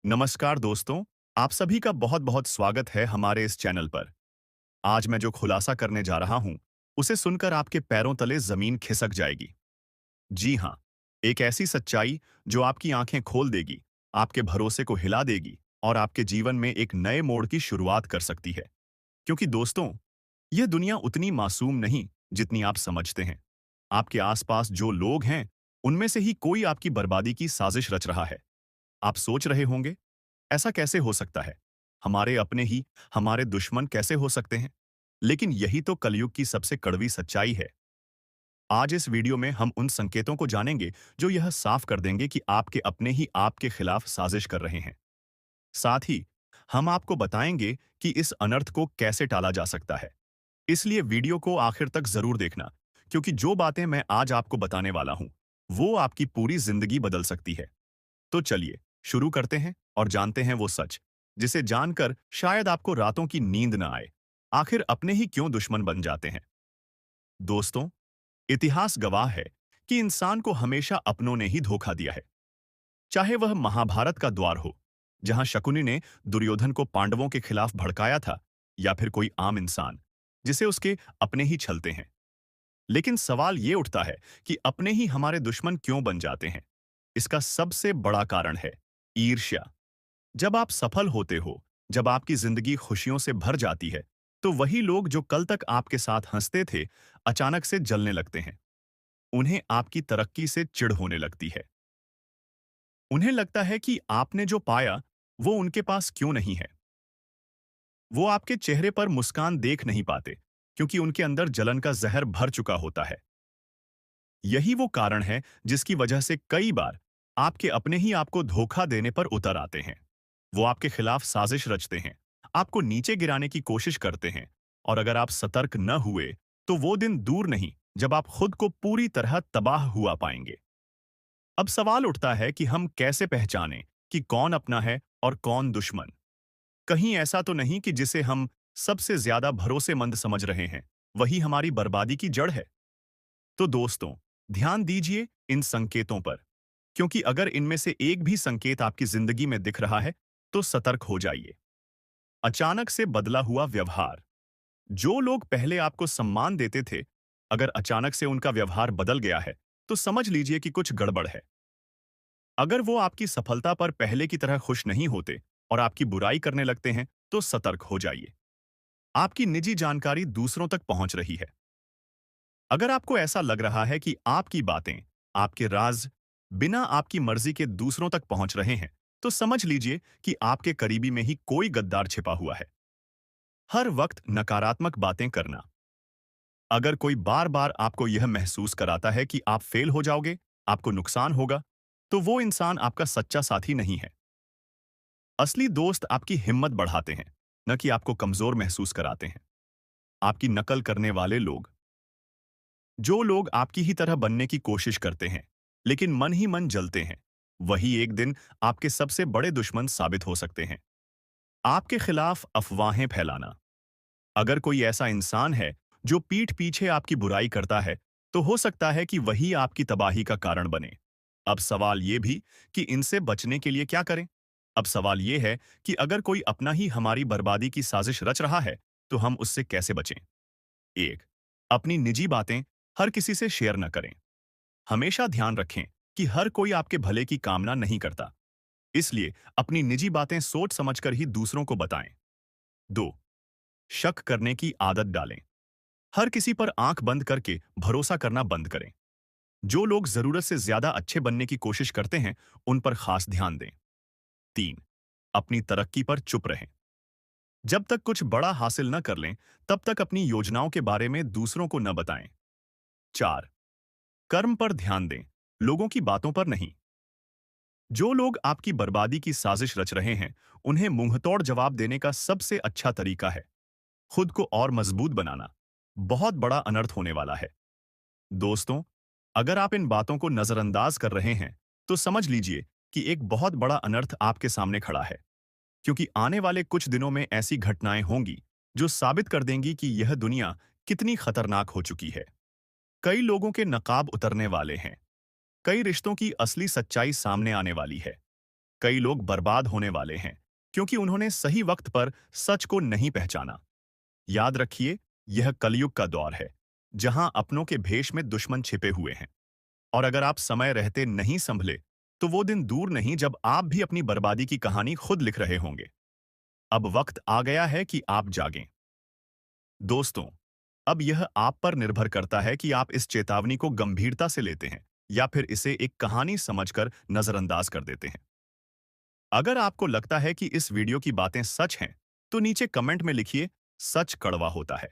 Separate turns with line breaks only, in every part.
नमस्कार दोस्तों, आप सभी का बहुत-बहुत स्वागत है हमारे इस चैनल पर। आज मैं जो खुलासा करने जा रहा हूं, उसे सुनकर आपके पैरों तले जमीन खिसक जाएगी। जी हां, एक ऐसी सच्चाई जो आपकी आंखें खोल देगी, आपके भरोसे को हिला देगी और आपके जीवन में एक नए मोड़ की शुरुआत कर सकती है। क्योंकि दोस्तों, यह दुनिया उतनी मासूम नहीं जितनी आप समझते हैं। आपके आसपास जो लोग हैं, उनमें से ही कोई आपकी बर्बादी की साजिश रच रहा है। आप सोच रहे होंगे, ऐसा कैसे हो सकता है? हमारे अपने ही हमारे दुश्मन कैसे हो सकते हैं? लेकिन यही तो कलयुग की सबसे कड़वी सच्चाई है। आज इस वीडियो में हम उन संकेतों को जानेंगे जो यह साफ कर देंगे कि आपके अपने ही आपके खिलाफ साजिश कर रहे हैं। साथ ही हम आपको बताएंगे कि इस अनर्थ को कैसे टाला जा सकता है। इसलिए वीडियो को आखिर तक जरूर देखना, क्योंकि जो बातें मैं आज आपको बताने वाला हूं, वो आपकी पूरी जिंदगी बदल सकती है। तो चलिए शुरू करते हैं और जानते हैं वो सच जिसे जानकर शायद आपको रातों की नींद न आए। आखिर अपने ही क्यों दुश्मन बन जाते हैं? दोस्तों, इतिहास गवाह है कि इंसान को हमेशा अपनों ने ही धोखा दिया है। चाहे वह महाभारत का द्वार हो, जहां शकुनी ने दुर्योधन को पांडवों के खिलाफ भड़काया था, या फिर कोई आम इंसान जिसे उसके अपने ही छलते हैं। लेकिन सवाल ये उठता है कि अपने ही हमारे दुश्मन क्यों बन जाते हैं? इसका सबसे बड़ा कारण है ईर्ष्या। जब आप सफल होते हो, जब आपकी जिंदगी खुशियों से भर जाती है, तो वही लोग जो कल तक आपके साथ हंसते थे, अचानक से जलने लगते हैं। उन्हें आपकी तरक्की से चिढ़ होने लगती है। उन्हें लगता है कि आपने जो पाया, वो उनके पास क्यों नहीं है। वो आपके चेहरे पर मुस्कान देख नहीं पाते, क्योंकि उनके अंदर जलन का जहर भर चुका होता है। यही वो कारण है जिसकी वजह से कई बार आपके अपने ही आपको धोखा देने पर उतर आते हैं। वो आपके खिलाफ साजिश रचते हैं, आपको नीचे गिराने की कोशिश करते हैं, और अगर आप सतर्क न हुए, तो वो दिन दूर नहीं जब आप खुद को पूरी तरह तबाह हुआ पाएंगे। अब सवाल उठता है कि हम कैसे पहचानें कि कौन अपना है और कौन दुश्मन। कहीं ऐसा तो नहीं कि जिसे हम सबसे ज्यादा भरोसेमंद समझ रहे हैं, वही हमारी बर्बादी की जड़ है? तो दोस्तों, ध्यान दीजिए इन संकेतों पर, क्योंकि अगर इनमें से एक भी संकेत आपकी जिंदगी में दिख रहा है, तो सतर्क हो जाइए। अचानक से बदला हुआ व्यवहार। जो लोग पहले आपको सम्मान देते थे, अगर अचानक से उनका व्यवहार बदल गया है, तो समझ लीजिए कि कुछ गड़बड़ है। अगर वो आपकी सफलता पर पहले की तरह खुश नहीं होते और आपकी बुराई करने लगते हैं, तो सतर्क हो जाइए। आपकी निजी जानकारी दूसरों तक पहुंच रही है। अगर आपको ऐसा लग रहा है कि आपकी बातें, आपके राज बिना आपकी मर्जी के दूसरों तक पहुंच रहे हैं, तो समझ लीजिए कि आपके करीबी में ही कोई गद्दार छिपा हुआ है। हर वक्त नकारात्मक बातें करना। अगर कोई बार बार आपको यह महसूस कराता है कि आप फेल हो जाओगे, आपको नुकसान होगा, तो वो इंसान आपका सच्चा साथी नहीं है। असली दोस्त आपकी हिम्मत बढ़ाते हैं, न कि आपको कमजोर महसूस कराते हैं। आपकी नकल करने वाले लोग। जो लोग आपकी ही तरह बनने की कोशिश करते हैं, लेकिन मन ही मन जलते हैं, वही एक दिन आपके सबसे बड़े दुश्मन साबित हो सकते हैं। आपके खिलाफ अफवाहें फैलाना। अगर कोई ऐसा इंसान है जो पीठ पीछे आपकी बुराई करता है, तो हो सकता है कि वही आपकी तबाही का कारण बने। अब सवाल ये भी कि इनसे बचने के लिए क्या करें? अब सवाल ये है कि अगर कोई अपना ही हमारी बर्बादी की साजिश रच रहा है, तो हम उससे कैसे बचें? एक, अपनी निजी बातें हर किसी से शेयर न करें। हमेशा ध्यान रखें कि हर कोई आपके भले की कामना नहीं करता। इसलिए अपनी निजी बातें सोच समझकर ही दूसरों को बताएं। दो, शक करने की आदत डालें। हर किसी पर आंख बंद करके भरोसा करना बंद करें। जो लोग जरूरत से ज्यादा अच्छे बनने की कोशिश करते हैं, उन पर खास ध्यान दें। तीन, अपनी तरक्की पर चुप रहें। जब तक कुछ बड़ा हासिल न कर लें, तब तक अपनी योजनाओं के बारे में दूसरों को न बताएं। चार, कर्म पर ध्यान दें, लोगों की बातों पर नहीं। जो लोग आपकी बर्बादी की साजिश रच रहे हैं, उन्हें मुंहतोड़ जवाब देने का सबसे अच्छा तरीका है खुद को और मजबूत बनाना। बहुत बड़ा अनर्थ होने वाला है। दोस्तों, अगर आप इन बातों को नजरअंदाज कर रहे हैं, तो समझ लीजिए कि एक बहुत बड़ा अनर्थ आपके सामने खड़ा है, क्योंकि आने वाले कुछ दिनों में ऐसी घटनाएं होंगी जो साबित कर देंगी कि यह दुनिया कितनी खतरनाक हो चुकी है। कई लोगों के नकाब उतरने वाले हैं। कई रिश्तों की असली सच्चाई सामने आने वाली है। कई लोग बर्बाद होने वाले हैं क्योंकि उन्होंने सही वक्त पर सच को नहीं पहचाना। याद रखिए, यह कलयुग का दौर है, जहां अपनों के भेष में दुश्मन छिपे हुए हैं। और अगर आप समय रहते नहीं संभले, तो वो दिन दूर नहीं जब आप भी अपनी बर्बादी की कहानी खुद लिख रहे होंगे। अब वक्त आ गया है कि आप जागें। दोस्तों, अब यह आप पर निर्भर करता है कि आप इस चेतावनी को गंभीरता से लेते हैं या फिर इसे एक कहानी समझकर नजरअंदाज कर देते हैं। अगर आपको लगता है कि इस वीडियो की बातें सच हैं, तो नीचे कमेंट में लिखिए, सच कड़वा होता है,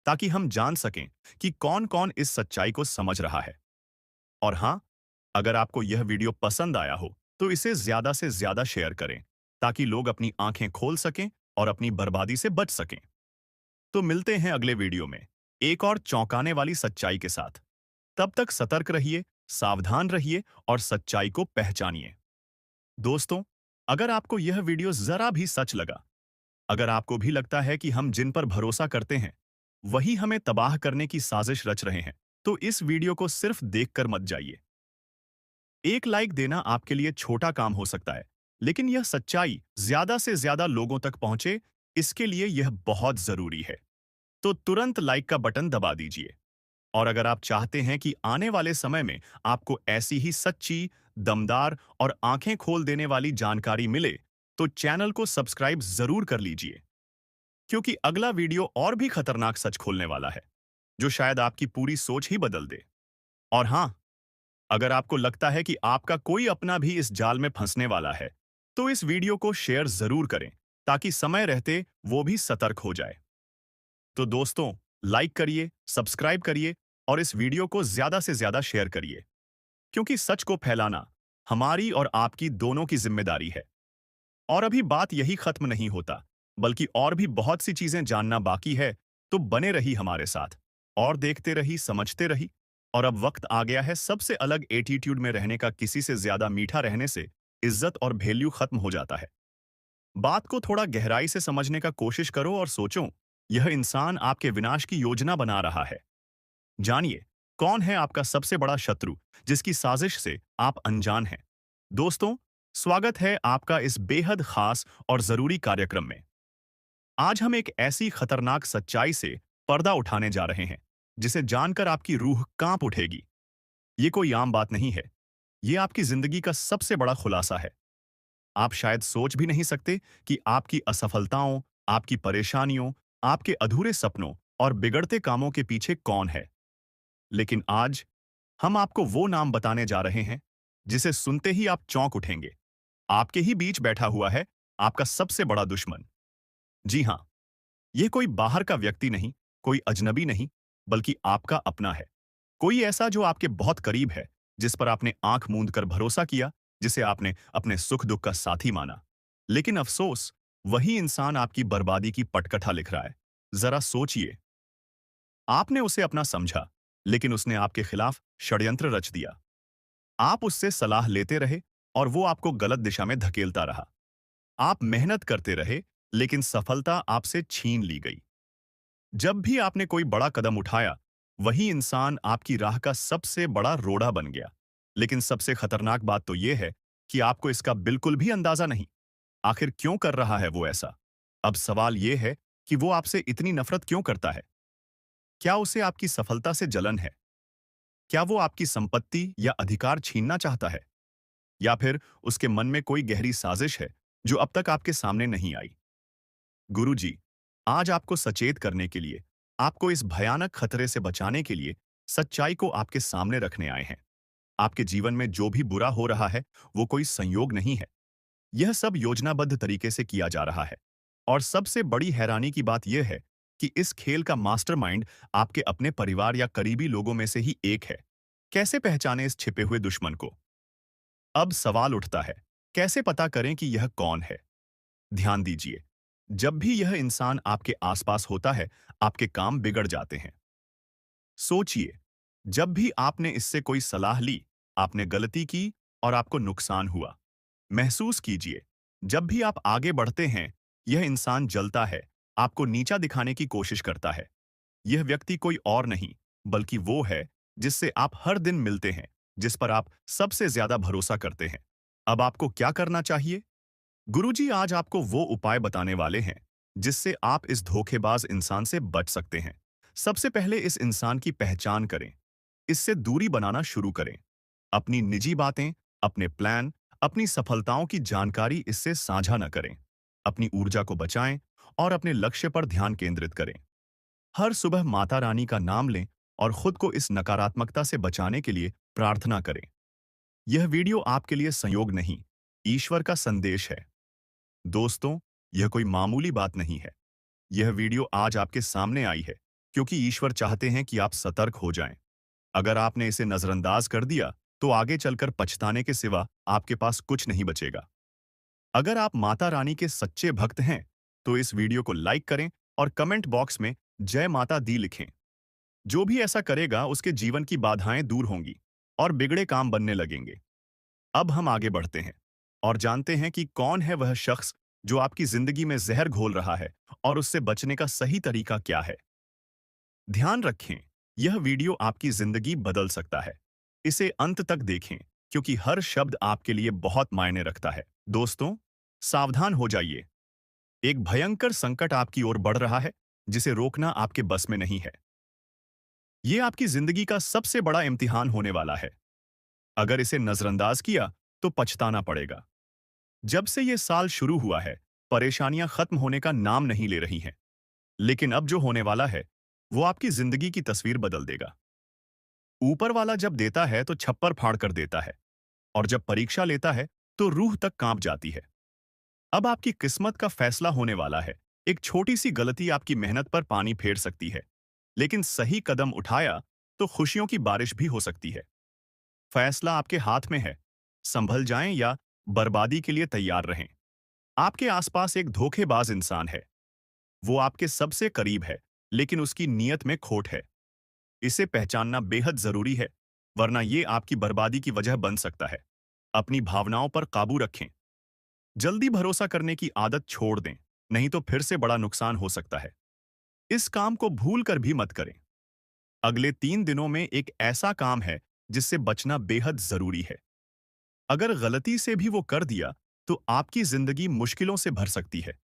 ताकि हम जान सकें कि कौन-कौन इस सच्चाई को समझ रहा है। और हाँ, अगर आपको यह वीडियो पसंद आया हो, तो इसे ज्यादा से ज्यादा शेयर करें, ताकि लोग अपनी आंखें खोल सकें और अपनी बर्बादी से बच सकें। तो मिलते हैं अगले वीडियो में, एक और चौंकाने वाली सच्चाई के साथ। तब तक सतर्क रहिए, सावधान रहिए और सच्चाई को पहचानिए। दोस्तों, अगर आपको यह वीडियो जरा भी सच लगा, अगर आपको भी लगता है कि हम जिन पर भरोसा करते हैं, वही हमें तबाह करने की साजिश रच रहे हैं, तो इस वीडियो को सिर्फ देखकर मत जाइए। एक लाइक देना आपके लिए छोटा काम हो सकता है, लेकिन यह सच्चाई ज्यादा से ज्यादा लोगों तक पहुंचे, इसके लिए यह बहुत जरूरी है। तो तुरंत लाइक का बटन दबा दीजिए। और अगर आप चाहते हैं कि आने वाले समय में आपको ऐसी ही सच्ची, दमदार और आंखें खोल देने वाली जानकारी मिले, तो चैनल को सब्सक्राइब जरूर कर लीजिए, क्योंकि अगला वीडियो और भी खतरनाक सच खोलने वाला है, जो शायद आपकी पूरी सोच ही बदल दे। और हाँ, अगर आपको लगता है कि आपका कोई अपना भी इस जाल में फंसने वाला है, तो इस वीडियो को शेयर जरूर करें, ताकि समय रहते वो भी सतर्क हो जाए। तो दोस्तों, लाइक करिए, सब्सक्राइब करिए और इस वीडियो को ज्यादा से ज्यादा शेयर करिए, क्योंकि सच को फैलाना हमारी और आपकी दोनों की जिम्मेदारी है। और अभी बात यही खत्म नहीं होता, बल्कि और भी बहुत सी चीजें जानना बाकी है। तो बने रही हमारे साथ और देखते रही, समझते रही। और अब वक्त आ गया है सबसे अलग एटीट्यूड में रहने का। किसी से ज्यादा मीठा रहने से इज्जत और वैल्यू खत्म हो जाता है। बात को थोड़ा गहराई से समझने का कोशिश करो और सोचो, यह इंसान आपके विनाश की योजना बना रहा है। जानिए, कौन है आपका सबसे बड़ा शत्रु, जिसकी साजिश से आप अनजान हैं। दोस्तों, स्वागत है आपका इस बेहद खास और जरूरी कार्यक्रम में। आज हम एक ऐसी खतरनाक सच्चाई से पर्दा उठाने जा रहे हैं, जिसे जानकर आपकी रूह कांप उठेगी। ये कोई आम बात नहीं है, ये आपकी जिंदगी का सबसे बड़ा खुलासा है। आप शायद सोच भी नहीं सकते कि आपकी असफलताओं, आपकी परेशानियों, आपके अधूरे सपनों और बिगड़ते कामों के पीछे कौन है। लेकिन आज हम आपको वो नाम बताने जा रहे हैं, जिसे सुनते ही आप चौंक उठेंगे। आपके ही बीच बैठा हुआ है आपका सबसे बड़ा दुश्मन। जी हां, यह कोई बाहर का व्यक्ति नहीं, कोई अजनबी नहीं, बल्कि आपका अपना है। कोई ऐसा जो आपके बहुत करीब है, जिस पर आपने आंख मूंद कर भरोसा किया, जिसे आपने अपने सुख दुख का साथी माना। लेकिन अफसोस, वही इंसान आपकी बर्बादी की पटकथा लिख रहा है। जरा सोचिए, आपने उसे अपना समझा, लेकिन उसने आपके खिलाफ षड्यंत्र रच दिया। आप उससे सलाह लेते रहे और वो आपको गलत दिशा में धकेलता रहा। आप मेहनत करते रहे, लेकिन सफलता आपसे छीन ली गई। जब भी आपने कोई बड़ा कदम उठाया, वही इंसान आपकी राह का सबसे बड़ा रोड़ा बन गया। लेकिन सबसे खतरनाक बात तो यह है कि आपको इसका बिल्कुल भी अंदाजा नहीं। आखिर क्यों कर रहा है वो ऐसा? अब सवाल यह है कि वो आपसे इतनी नफरत क्यों करता है? क्या उसे आपकी सफलता से जलन है? क्या वो आपकी संपत्ति या अधिकार छीनना चाहता है? या फिर उसके मन में कोई गहरी साजिश है जो अब तक आपके सामने नहीं आई? गुरुजी, आज आपको सचेत करने के लिए, आपको इस भयानक खतरे से बचाने के लिए सच्चाई को आपके सामने रखने आए हैं। आपके जीवन में जो भी बुरा हो रहा है, वो कोई संयोग नहीं है। यह सब योजनाबद्ध तरीके से किया जा रहा है। और सबसे बड़ी हैरानी की बात यह है कि इस खेल का मास्टरमाइंड आपके अपने परिवार या करीबी लोगों में से ही एक है। कैसे पहचाने इस छिपे हुए दुश्मन को? अब सवाल उठता है, कैसे पता करें कि यह कौन है? ध्यान दीजिए, जब भी यह इंसान आपके आसपास होता है, आपके काम बिगड़ जाते हैं। सोचिए, जब भी आपने इससे कोई सलाह ली, आपने गलती की और आपको नुकसान हुआ। महसूस कीजिए, जब भी आप आगे बढ़ते हैं, यह इंसान जलता है, आपको नीचा दिखाने की कोशिश करता है। यह व्यक्ति कोई और नहीं, बल्कि वो है जिससे आप हर दिन मिलते हैं, जिस पर आप सबसे ज्यादा भरोसा करते हैं। अब आपको क्या करना चाहिए? गुरुजी आज आपको वो उपाय बताने वाले हैं जिससे आप इस धोखेबाज इंसान से बच सकते हैं। सबसे पहले इस इंसान की पहचान करें। इससे दूरी बनाना शुरू करें। अपनी निजी बातें, अपने प्लान, अपनी सफलताओं की जानकारी इससे साझा न करें। अपनी ऊर्जा को बचाएं और अपने लक्ष्य पर ध्यान केंद्रित करें। हर सुबह माता रानी का नाम लें और खुद को इस नकारात्मकता से बचाने के लिए प्रार्थना करें। यह वीडियो आपके लिए संयोग नहीं, ईश्वर का संदेश है। दोस्तों, यह कोई मामूली बात नहीं है। यह वीडियो आज आपके सामने आई है क्योंकि ईश्वर चाहते हैं कि आप सतर्क हो जाएं। अगर आपने इसे नजरअंदाज कर दिया, तो आगे चलकर पछताने के सिवा आपके पास कुछ नहीं बचेगा। अगर आप माता रानी के सच्चे भक्त हैं, तो इस वीडियो को लाइक करें और कमेंट बॉक्स में जय माता दी लिखें। जो भी ऐसा करेगा, उसके जीवन की बाधाएं दूर होंगी और बिगड़े काम बनने लगेंगे। अब हम आगे बढ़ते हैं और जानते हैं कि कौन है वह शख्स जो आपकी जिंदगी में जहर घोल रहा है और उससे बचने का सही तरीका क्या है। ध्यान रखें, यह वीडियो आपकी जिंदगी बदल सकता है। इसे अंत तक देखें क्योंकि हर शब्द आपके लिए बहुत मायने रखता है। दोस्तों, सावधान हो जाइए। एक भयंकर संकट आपकी ओर बढ़ रहा है जिसे रोकना आपके बस में नहीं है। यह आपकी जिंदगी का सबसे बड़ा इम्तिहान होने वाला है। अगर इसे नजरअंदाज किया तो पछताना पड़ेगा। जब से यह साल शुरू हुआ है, परेशानियां खत्म होने का नाम नहीं ले रही हैं। लेकिन अब जो होने वाला है, वो आपकी जिंदगी की तस्वीर बदल देगा। ऊपर वाला जब देता है तो छप्पर फाड़ कर देता है, और जब परीक्षा लेता है तो रूह तक कांप जाती है। अब आपकी किस्मत का फैसला होने वाला है। एक छोटी सी गलती आपकी मेहनत पर पानी फेर सकती है, लेकिन सही कदम उठाया तो खुशियों की बारिश भी हो सकती है। फैसला आपके हाथ में है। संभल जाएं या बर्बादी के लिए तैयार रहें। आपके आसपास एक धोखेबाज इंसान है। वो आपके सबसे करीब है, लेकिन उसकी नीयत में खोट है। इसे पहचानना बेहद जरूरी है, वरना ये आपकी बर्बादी की वजह बन सकता है। अपनी भावनाओं पर काबू रखें। जल्दी भरोसा करने की आदत छोड़ दें, नहीं तो फिर से बड़ा नुकसान हो सकता है। इस काम को भूल कर भी मत करें। अगले 3 दिनों में एक ऐसा काम है जिससे बचना बेहद जरूरी है। अगर गलती से भी वो कर दिया, तो आपकी जिंदगी मुश्किलों से भर सकती है।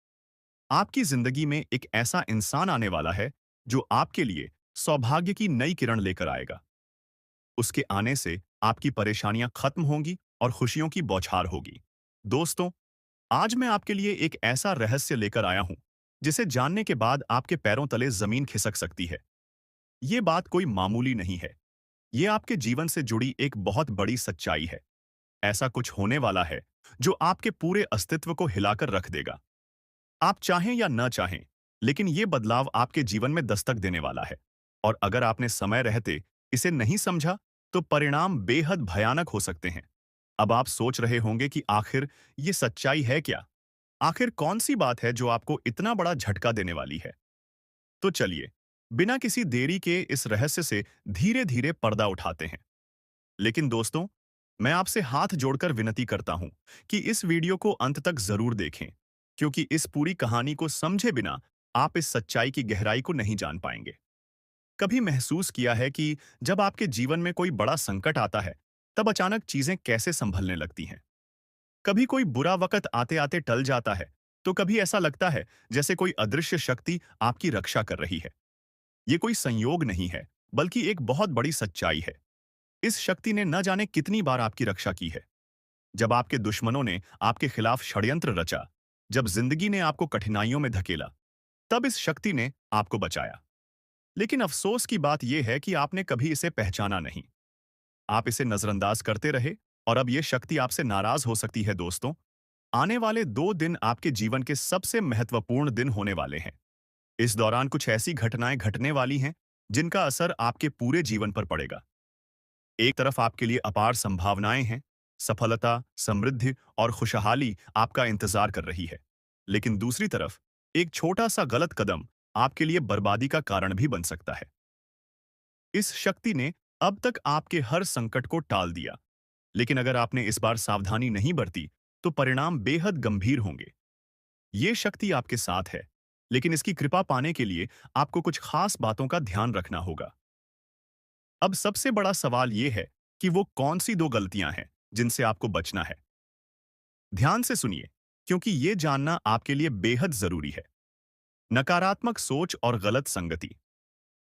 आपकी जिंदगी में एक ऐसा इंसान आने वाला है जो आपके लिए सौभाग्य की नई किरण लेकर आएगा। उसके आने से आपकी परेशानियां खत्म होंगी और खुशियों की बौछार होगी। दोस्तों, आज मैं आपके लिए एक ऐसा रहस्य लेकर आया हूं जिसे जानने के बाद आपके पैरों तले जमीन खिसक सकती है। ये बात कोई मामूली नहीं है। ये आपके जीवन से जुड़ी एक बहुत बड़ी सच्चाई है। ऐसा कुछ होने वाला है जो आपके पूरे अस्तित्व को हिलाकर रख देगा। आप चाहें या न चाहें, लेकिन ये बदलाव आपके जीवन में दस्तक देने वाला है। और अगर आपने समय रहते इसे नहीं समझा, तो परिणाम बेहद भयानक हो सकते हैं। अब आप सोच रहे होंगे कि आखिर ये सच्चाई है क्या? आखिर कौन सी बात है जो आपको इतना बड़ा झटका देने वाली है? तो चलिए, बिना किसी देरी के इस रहस्य से धीरे-धीरे पर्दा उठाते हैं। लेकिन दोस्तों, मैं आपसे हाथ जोड़कर विनती करता हूं कि इस वीडियो को अंत तक जरूर देखें, क्योंकि इस पूरी कहानी को समझे बिना आप इस सच्चाई की गहराई को नहीं जान पाएंगे। कभी महसूस किया है कि जब आपके जीवन में कोई बड़ा संकट आता है, तब अचानक चीजें कैसे संभलने लगती हैं? कभी कोई बुरा वक्त आते-आते टल जाता है, तो कभी ऐसा लगता है जैसे कोई अदृश्य शक्ति आपकी रक्षा कर रही है। ये कोई संयोग नहीं है, बल्कि एक बहुत बड़ी सच्चाई है। इस शक्ति ने न जाने कितनी बार आपकी रक्षा की है। जब आपके दुश्मनों ने आपके खिलाफ षड्यंत्र रचा, जब जिंदगी ने आपको कठिनाइयों में धकेला, तब इस शक्ति ने आपको बचाया। लेकिन अफसोस की बात यह है कि आपने कभी इसे पहचाना नहीं। आप इसे नजरअंदाज करते रहे और अब यह शक्ति आपसे नाराज हो सकती है। दोस्तों, आने वाले 2 दिन आपके जीवन के सबसे महत्वपूर्ण दिन होने वाले हैं। इस दौरान कुछ ऐसी घटनाएं घटने वाली हैं जिनका असर आपके पूरे जीवन पर पड़ेगा। एक तरफ आपके लिए अपार संभावनाएं हैं, सफलता, समृद्धि और खुशहाली आपका इंतजार कर रही है। लेकिन दूसरी तरफ एक छोटा सा गलत कदम आपके लिए बर्बादी का कारण भी बन सकता है। इस शक्ति ने अब तक आपके हर संकट को टाल दिया, लेकिन अगर आपने इस बार सावधानी नहीं बरती, तो परिणाम बेहद गंभीर होंगे। ये शक्ति आपके साथ है, लेकिन इसकी कृपा पाने के लिए आपको कुछ खास बातों का ध्यान रखना होगा। अब सबसे बड़ा सवाल यह है कि वो कौन सी 2 गलतियां हैं जिनसे आपको बचना है। ध्यान से सुनिए, क्योंकि ये जानना आपके लिए बेहद जरूरी है। नकारात्मक सोच और गलत संगति।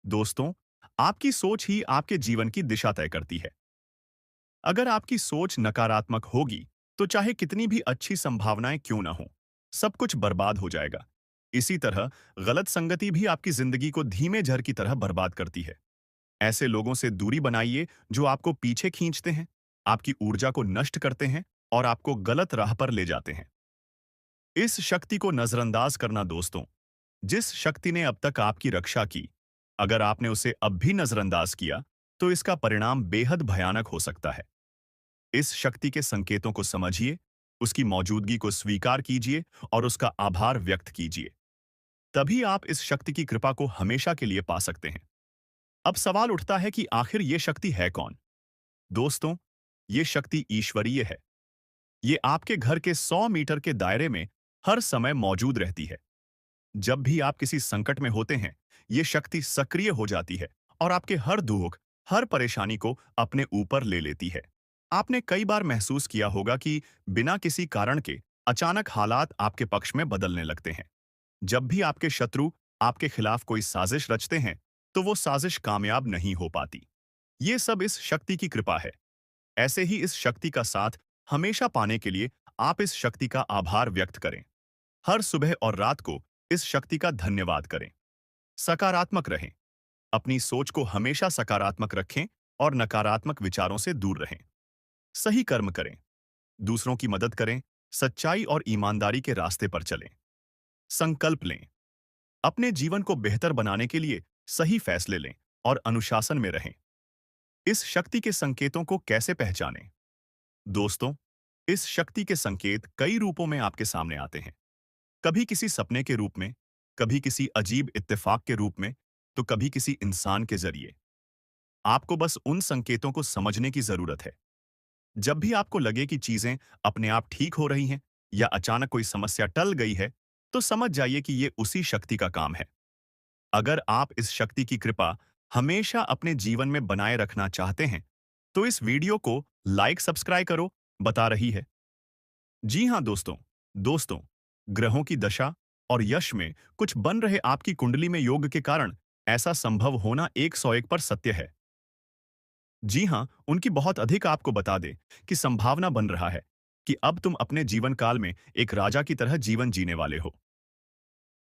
दोस्तों, आपकी सोच ही आपके जीवन की दिशा तय करती है। अगर आपकी सोच नकारात्मक होगी, तो चाहे कितनी भी अच्छी संभावनाएं क्यों ना हो, सब कुछ बर्बाद हो जाएगा। इसी तरह गलत संगति भी आपकी जिंदगी को धीमे झर की तरह बर्बाद करती है। ऐसे लोगों से दूरी बनाइए जो आपको पीछे खींचते हैं, आपकी ऊर्जा को नष्ट करते हैं और आपको गलत राह पर ले जाते हैं। इस शक्ति को नजरअंदाज करना दोस्तों, जिस शक्ति ने अब तक आपकी रक्षा की, अगर आपने उसे अब भी नजरअंदाज किया, तो इसका परिणाम बेहद भयानक हो सकता है। इस शक्ति के संकेतों को समझिए, उसकी मौजूदगी को स्वीकार कीजिए और उसका आभार व्यक्त कीजिए। तभी आप इस शक्ति की कृपा को हमेशा के लिए पा सकते हैं। अब सवाल उठता है कि आखिर ये शक्ति है कौन? दोस्तों, ये शक्ति ईश्वरीय है। ये आपके घर के 100 मीटर के दायरे में हर समय मौजूद रहती है। जब भी आप किसी संकट में होते हैं, ये शक्ति सक्रिय हो जाती है और आपके हर दुख, हर परेशानी को अपने ऊपर ले लेती है। आपने कई बार महसूस किया होगा कि बिना किसी कारण के अचानक हालात आपके पक्ष में बदलने लगते हैं। जब भी आपके शत्रु आपके खिलाफ कोई साजिश रचते हैं, तो वो साजिश कामयाब नहीं हो पाती। ये सब इस शक्ति की कृपा है। ऐसे ही इस शक्ति का साथ हमेशा पाने के लिए आप इस शक्ति का आभार व्यक्त करें। हर सुबह और रात को इस शक्ति का धन्यवाद करें। सकारात्मक रहें। अपनी सोच को हमेशा सकारात्मक रखें और नकारात्मक विचारों से दूर रहें। सही कर्म करें, दूसरों की मदद करें, सच्चाई और ईमानदारी के रास्ते पर चलें। संकल्प लें, अपने जीवन को बेहतर बनाने के लिए सही फैसले लें और अनुशासन में रहें। इस शक्ति के संकेतों को कैसे पहचानें? दोस्तों, इस शक्ति के संकेत कई रूपों में आपके सामने आते हैं। कभी किसी सपने के रूप में, कभी किसी अजीब इत्तेफाक के रूप में, तो कभी किसी इंसान के जरिए। आपको बस उन संकेतों को समझने की जरूरत है। जब भी आपको लगे कि चीजें अपने आप ठीक हो रही हैं या अचानक कोई समस्या टल गई है, तो समझ जाइए कि ये उसी शक्ति का काम है। अगर आप इस शक्ति की कृपा हमेशा अपने जीवन में बनाए रखना चाहते हैं, तो इस वीडियो को लाइक सब्सक्राइब करो, बता रही है। जी हाँ दोस्तों, दोस्तों, ग्रहों की दशा और यश में कुछ बन रहे आपकी कुंडली में योग के कारण ऐसा संभव होना 101 पर सत्य है। जी हाँ, उनकी बहुत अधिक आपको बता दे कि संभावना बन रहा है कि अब तुम अपने जीवन काल में एक राजा की तरह जीवन जीने वाले हो।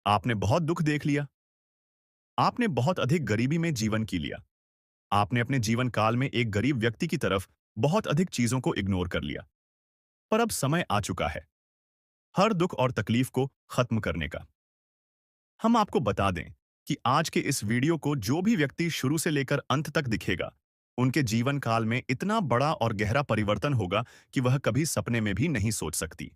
आपने बहुत दुख देख लिया, आपने बहुत अधिक गरीबी में जीवन की लिया, आपने अपने जीवन काल में एक गरीब व्यक्ति की तरफ बहुत अधिक चीजों को इग्नोर कर लिया। पर अब समय आ चुका है हर दुख और तकलीफ को खत्म करने का। हम आपको बता दें कि आज के इस वीडियो को जो भी व्यक्ति शुरू से लेकर अंत तक दिखेगा, उनके जीवन काल में इतना बड़ा और गहरा परिवर्तन होगा कि वह कभी सपने में भी नहीं सोच सकती।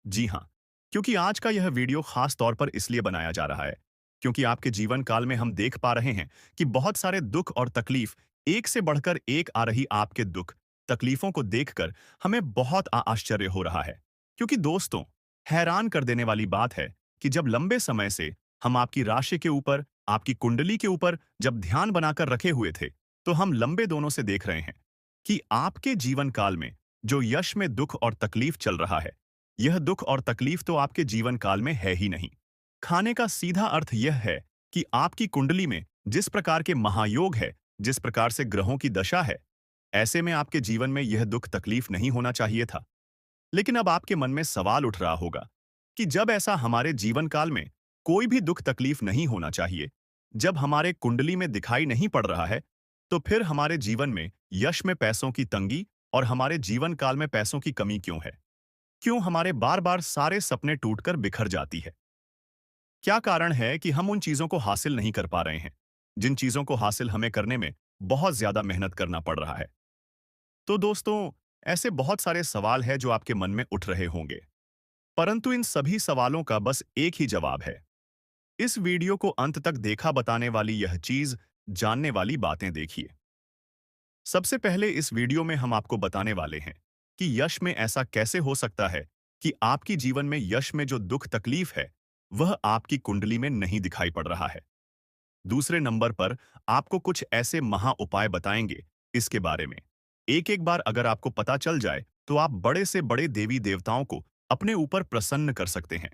जी हाँ, क्योंकि आज का यह वीडियो खास तौर पर इसलिए बनाया जा रहा है, क्योंकि आपके जीवन काल में हम देख पा रहे हैं कि बहुत सारे दुख और तकलीफ, एक से बढ़कर एक आ रही आपके दुख, तकलीफों को देखकर हमें बहुत आश्चर्य हो रहा है। क्योंकि दोस्तों, हैरान कर देने वाली बात है कि जब लंबे समय से हम आपकी राशि के ऊपर, आपकी कुंडली के ऊपर जब ध्यान बनाकर रखे हुए थे, तो हम लंबे दोनों से देख रहे हैं कि आपके जीवन काल में जो यश में दुख और तकलीफ चल रहा है, यह दुख और तकलीफ तो आपके जीवन काल में है ही नहीं। खाने का सीधा अर्थ यह है कि आपकी कुंडली में जिस प्रकार के महायोग है, जिस प्रकार से ग्रहों की दशा है, ऐसे में आपके जीवन में यह दुख तकलीफ नहीं होना चाहिए था। लेकिन अब आपके मन में सवाल उठ रहा होगा कि जब ऐसा हमारे जीवन काल में कोई भी दुख तकलीफ नहीं होना चाहिए, जब हमारे कुंडली में दिखाई नहीं पड़ रहा है, तो फिर हमारे जीवन में यश में पैसों की तंगी और हमारे जीवन काल में पैसों की कमी क्यों है? क्यों हमारे बार बार सारे सपने टूटकर बिखर जाती है? क्या कारण है कि हम उन चीजों को हासिल नहीं कर पा रहे हैं, जिन चीजों को हासिल हमें करने में बहुत ज्यादा मेहनत करना पड़ रहा है? तो दोस्तों, ऐसे बहुत सारे सवाल हैं जो आपके मन में उठ रहे होंगे, परंतु इन सभी सवालों का बस एक ही जवाब है। इस वीडियो को अंत तक देखा बताने वाली यह चीज, जानने वाली बातें देखिए। सबसे पहले इस वीडियो में हम आपको बताने वाले हैं कि यश में ऐसा कैसे हो सकता है कि आपकी जीवन में यश में जो दुख तकलीफ है, वह आपकी कुंडली में नहीं दिखाई पड़ रहा है। दूसरे नंबर पर आपको कुछ ऐसे महा उपाय बताएंगे इसके बारे में। एक एक बार अगर आपको पता चल जाए, तो आप बड़े से बड़े देवी देवताओं को अपने ऊपर प्रसन्न कर सकते हैं।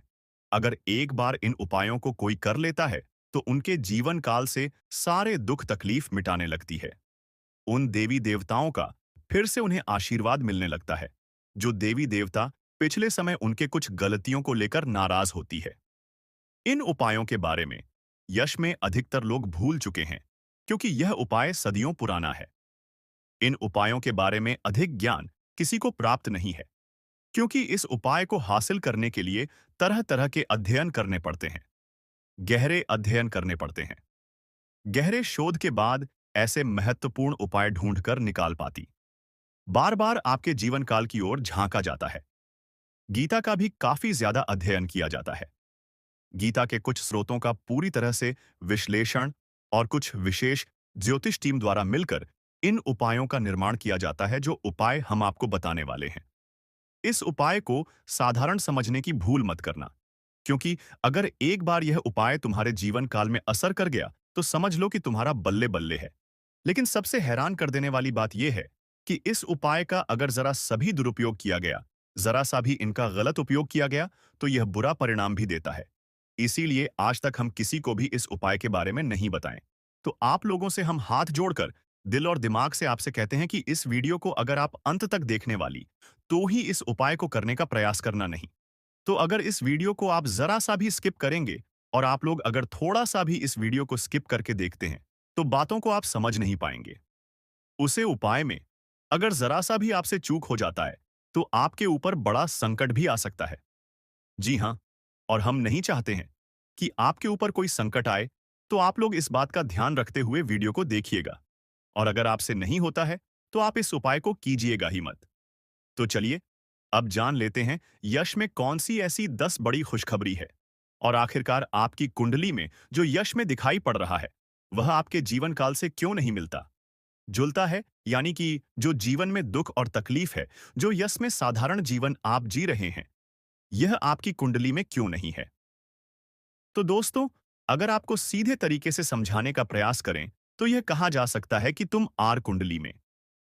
अगर एक बार इन उपायों को कोई कर लेता है, तो उनके जीवन काल से सारे दुख तकलीफ मिटाने लगती है। उन देवी देवताओं का फिर से उन्हें आशीर्वाद मिलने लगता है, जो देवी देवता पिछले समय उनके कुछ गलतियों को लेकर नाराज होती है। इन उपायों के बारे में यश में अधिकतर लोग भूल चुके हैं, क्योंकि यह उपाय सदियों पुराना है। इन उपायों के बारे में अधिक ज्ञान किसी को प्राप्त नहीं है, क्योंकि इस उपाय को हासिल करने के लिए तरह तरह के अध्ययन करने पड़ते हैं, गहरे अध्ययन करने पड़ते हैं। गहरे शोध के बाद ऐसे महत्वपूर्ण उपाय ढूंढकर निकाल पाती। बार बार आपके जीवन काल की ओर झांका जाता है। गीता का भी काफी ज्यादा अध्ययन किया जाता है। गीता के कुछ स्रोतों का पूरी तरह से विश्लेषण और कुछ विशेष ज्योतिष टीम द्वारा मिलकर इन उपायों का निर्माण किया जाता है, जो उपाय हम आपको बताने वाले हैं। इस उपाय को साधारण समझने की भूल मत करना, क्योंकि अगर एक बार यह उपाय तुम्हारे जीवन काल में असर कर गया, तो समझ लो कि तुम्हारा बल्ले बल्ले है। लेकिन सबसे हैरान कर देने वाली बात यह है कि इस उपाय का अगर जरा सभी दुरुपयोग किया गया, जरा सा भी इनका गलत उपयोग किया गया, तो यह बुरा परिणाम भी देता है। इसीलिए आज तक हम किसी को भी इस उपाय के बारे में नहीं बताएं। तो आप लोगों से हम हाथ जोड़कर दिल और दिमाग से आपसे कहते हैं कि इस वीडियो को अगर आप अंत तक देखने वाली, तो ही इस उपाय को करने का प्रयास करना नहीं। तो अगर इस वीडियो को आप जरा सा भी स्किप करेंगे, और आप लोग अगर थोड़ा सा भी इस वीडियो को स्किप करके देखते हैं, तो बातों को आप समझ नहीं पाएंगे। उसे उपाय में अगर जरा सा भी आपसे चूक हो जाता है, तो आपके ऊपर बड़ा संकट भी आ सकता है। जी हाँ, और हम नहीं चाहते हैं कि आपके ऊपर कोई संकट आए, तो आप लोग इस बात का ध्यान रखते हुए वीडियो को देखिएगा। और अगर आपसे नहीं होता है, तो आप इस उपाय को कीजिएगा ही मत। तो चलिए, अब जान लेते हैं यश में कौन सी ऐसी 10 बड़ी खुशखबरी है। और आखिरकार आपकी कुंडली में जो यश में दिखाई पड़ रहा है, वह आपके जीवन काल से क्यों नहीं मिलता, जुलता है, यानी कि जो जीवन में दुख और तकलीफ है, जो यश में साधारण जीवन आप जी रहे हैं, यह आपकी कुंडली में क्यों नहीं है। तो दोस्तों, अगर आपको सीधे तरीके से समझाने का प्रयास करें, तो यह कहा जा सकता है कि तुम आर कुंडली में।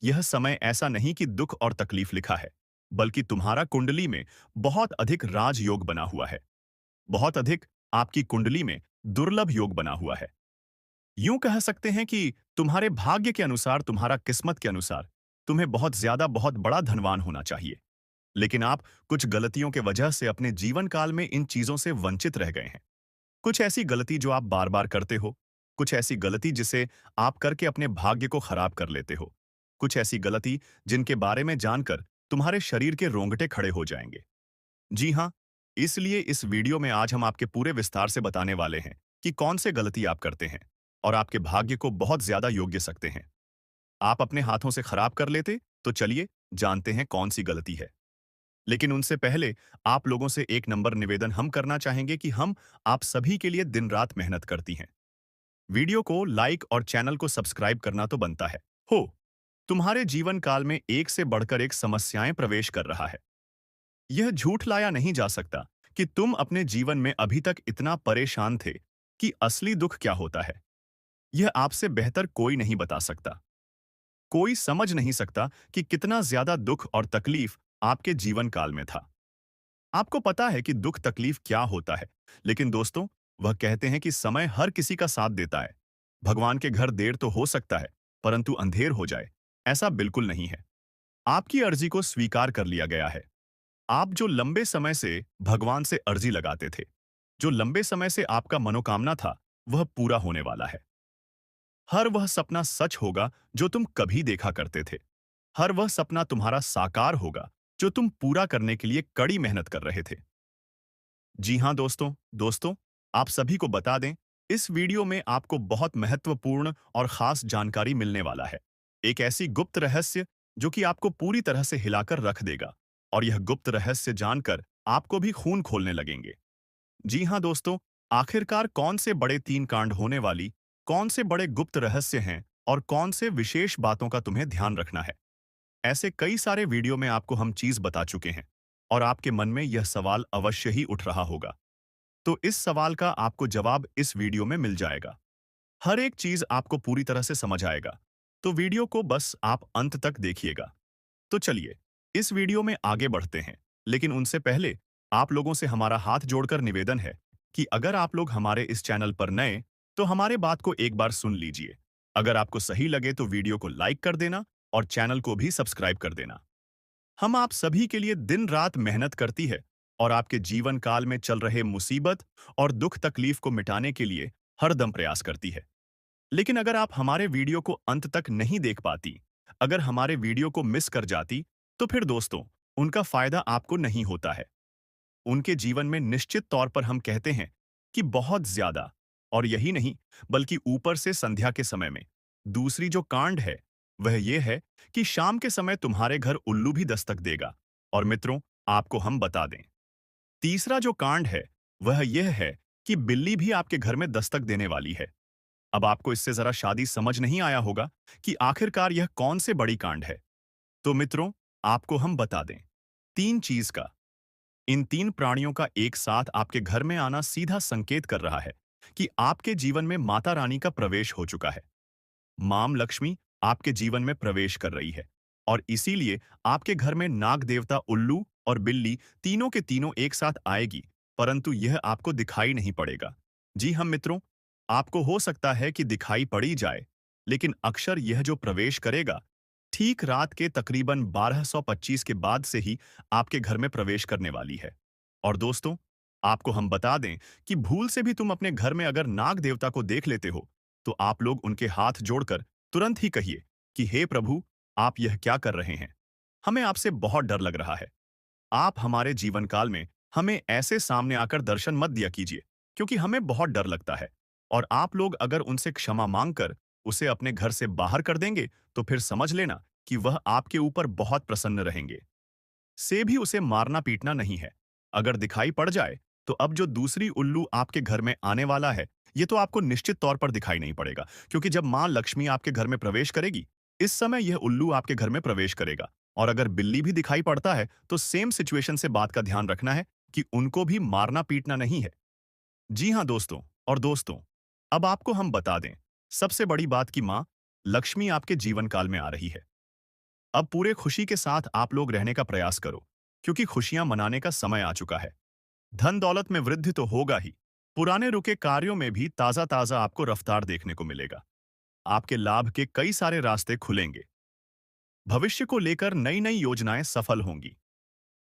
यह समय ऐसा नहीं कि दुख और तकलीफ लिखा है, बल्कि तुम्हारा कुंडली में बहुत अधिक राजयोग बना हुआ है। बहुत अधिक आपकी कुंडली में दुर्लभ योग बना हुआ है। यूं कह सकते हैं कि तुम्हारे भाग्य के अनुसार, तुम्हारा किस्मत के अनुसार, तुम्हें बहुत ज्यादा बहुत बड़ा धनवान होना चाहिए। लेकिन आप कुछ गलतियों के वजह से अपने जीवन काल में इन चीजों से वंचित रह गए हैं। कुछ ऐसी गलती जो आप बार बार करते हो, कुछ ऐसी गलती जिसे आप करके अपने भाग्य को खराब कर लेते हो, कुछ ऐसी गलती जिनके बारे में जानकर तुम्हारे शरीर के रोंगटे खड़े हो जाएंगे। जी हाँ, इसलिए इस वीडियो में आज हम आपके पूरे विस्तार से बताने वाले हैं कि कौन से गलती आप करते हैं और आपके भाग्य को बहुत ज्यादा योग्य सकते हैं। आप अपने हाथों से खराब कर लेते, तो चलिए जानते हैं कौन सी गलती है। लेकिन उनसे पहले आप लोगों से एक नंबर निवेदन हम करना चाहेंगे कि हम आप सभी के लिए दिन रात मेहनत करती हैं। वीडियो को लाइक और चैनल को सब्सक्राइब करना तो बनता है। हो, तुम्हारे जीवन काल में एक से बढ़कर एक समस्याएं प्रवेश कर रहा है। यह झूठ लाया नहीं जा सकता कि तुम अपने जीवन में अभी तक इतना परेशान थे कि असली दुख क्या होता है, यह आपसे बेहतर कोई नहीं बता सकता। कोई समझ नहीं सकता कि कितना ज्यादा दुख और तकलीफ आपके जीवन काल में था। आपको पता है कि दुख तकलीफ क्या होता है, लेकिन दोस्तों, वह कहते हैं कि समय हर किसी का साथ देता है। भगवान के घर देर तो हो सकता है, परंतु अंधेर हो जाए, ऐसा बिल्कुल नहीं है। आपकी अर्जी को स्वीकार कर लिया गया है। आप जो लंबे समय से भगवान से अर्जी लगाते थे, जो लंबे समय से आपका मनोकामना था, वह पूरा होने वाला है। हर वह सपना सच होगा जो तुम कभी देखा करते थे। हर वह सपना तुम्हारा साकार होगा जो तुम पूरा करने के लिए कड़ी मेहनत कर रहे थे। जी हाँ दोस्तों, आप सभी को बता दें, इस वीडियो में आपको बहुत महत्वपूर्ण और खास जानकारी मिलने वाला है। एक ऐसी गुप्त रहस्य जो कि आपको पूरी तरह से हिलाकर रख देगा, और यह गुप्त रहस्य जानकर आपको भी खून खोलने लगेंगे। जी हाँ दोस्तों, आखिरकार कौन से बड़े 3 कांड होने वाली, कौन से बड़े गुप्त रहस्य हैं और कौन से विशेष बातों का तुम्हें ध्यान रखना है। ऐसे कई सारे वीडियो में आपको हम चीज बता चुके हैं, और आपके मन में यह सवाल अवश्य ही उठ रहा होगा। तो इस सवाल का आपको जवाब इस वीडियो में मिल जाएगा। हर एक चीज आपको पूरी तरह से समझ आएगा। तो वीडियो को बस आप अंत तक देखिएगा। तो चलिए, इस वीडियो में आगे बढ़ते हैं लेकिन उनसे पहले आप लोगों से हमारा हाथ जोड़कर निवेदन है कि अगर आप लोग हमारे इस चैनल पर नए, तो हमारे बात को एक बार सुन लीजिए। अगर आपको सही लगे तो वीडियो को लाइक कर देना और चैनल को भी सब्सक्राइब कर देना। हम आप सभी के लिए दिन रात मेहनत करती है और आपके जीवन काल में चल रहे मुसीबत और दुख तकलीफ को मिटाने के लिए हरदम प्रयास करती है। लेकिन अगर आप हमारे वीडियो को अंत तक नहीं देख पाती, अगर हमारे वीडियो को मिस कर जाती, तो फिर दोस्तों, उनका फायदा आपको नहीं होता है। उनके जीवन में निश्चित तौर पर हम कहते हैं कि बहुत ज्यादा, और यही नहीं, बल्कि ऊपर से संध्या के समय में दूसरी जो कांड है, वह यह है कि शाम के समय तुम्हारे घर उल्लू भी दस्तक देगा। और मित्रों, आपको हम बता दें, तीसरा जो कांड है, वह यह है कि बिल्ली भी आपके घर में दस्तक देने वाली है। अब आपको इससे जरा शादी समझ नहीं आया होगा कि आखिरकार यह कौन से बड़ी कांड है। तो मित्रों, आपको हम बता दें, तीन चीज का, इन तीन प्राणियों का एक साथ आपके घर में आना सीधा संकेत कर रहा है कि आपके जीवन में माता रानी का प्रवेश हो चुका है। माम लक्ष्मी आपके जीवन में प्रवेश कर रही है और इसीलिए आपके घर में नाग देवता उल्लू और बिल्ली तीनों के तीनों एक साथ आएगी, परंतु यह आपको दिखाई नहीं पड़ेगा। जी हम मित्रों, आपको हो सकता है कि दिखाई पड़ी जाए, लेकिन अक्षर यह जो प्रवेश करेगा, ठीक रात के तकरीबन 1225 के बाद से ही आपके घर में प्रवेश करने वाली है। और दोस्तों, आपको हम बता दें कि भूल से भी तुम अपने घर में अगर नाग देवता को देख लेते हो, तो आप लोग उनके हाथ जोड़कर तुरंत ही कहिए कि हे प्रभु, आप यह क्या कर रहे हैं? हमें आपसे बहुत डर लग रहा है। आप हमारे जीवन काल में हमें ऐसे सामने आकर दर्शन मत दिया कीजिए, क्योंकि हमें बहुत डर लगता है। और आप लोग अगर उनसे क्षमा मांगकर उसे अपने घर से बाहर कर देंगे, तो फिर समझ लेना कि वह आपके ऊपर बहुत प्रसन्न रहेंगे। से भी उसे मारना पीटना नहीं है। अगर दिखाई पड़ जाए, तो अब जो दूसरी उल्लू आपके घर में आने वाला है, ये तो आपको निश्चित तौर पर दिखाई नहीं पड़ेगा, क्योंकि जब मां लक्ष्मी आपके घर में प्रवेश करेगी, इस समय यह उल्लू आपके घर में प्रवेश करेगा। और अगर बिल्ली भी दिखाई पड़ता है, तो सेम सिचुएशन से बात का ध्यान रखना है कि उनको भी मारना पीटना नहीं है। जी हाँ दोस्तों, और दोस्तों, अब आपको हम बता दें, सबसे बड़ी बात कि मां लक्ष्मी आपके जीवन काल में आ रही है। अब पूरे खुशी के साथ आप लोग रहने का प्रयास करो, क्योंकि खुशियां मनाने का समय आ चुका है। धन दौलत में वृद्धि तो होगा ही, पुराने रुके कार्यों में भी ताजा ताजा आपको रफ्तार देखने को मिलेगा। आपके लाभ के कई सारे रास्ते खुलेंगे। भविष्य को लेकर नई नई योजनाएं सफल होंगी।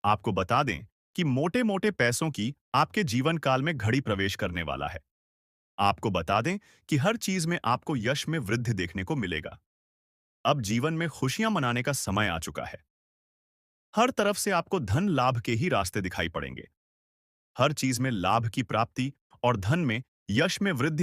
आपको बता दें कि मोटे मोटे पैसों की आपके जीवन काल में घड़ी प्रवेश करने वाला है। आपको बता दें कि हर चीज में आपको यश में वृद्धि देखने को मिलेगा। अब जीवन में खुशियां मनाने का समय आ चुका है। हर तरफ से आपको धन लाभ के ही रास्ते दिखाई पड़ेंगे। हर चीज में लाभ की प्राप्ति और धन में यश में वृद्धि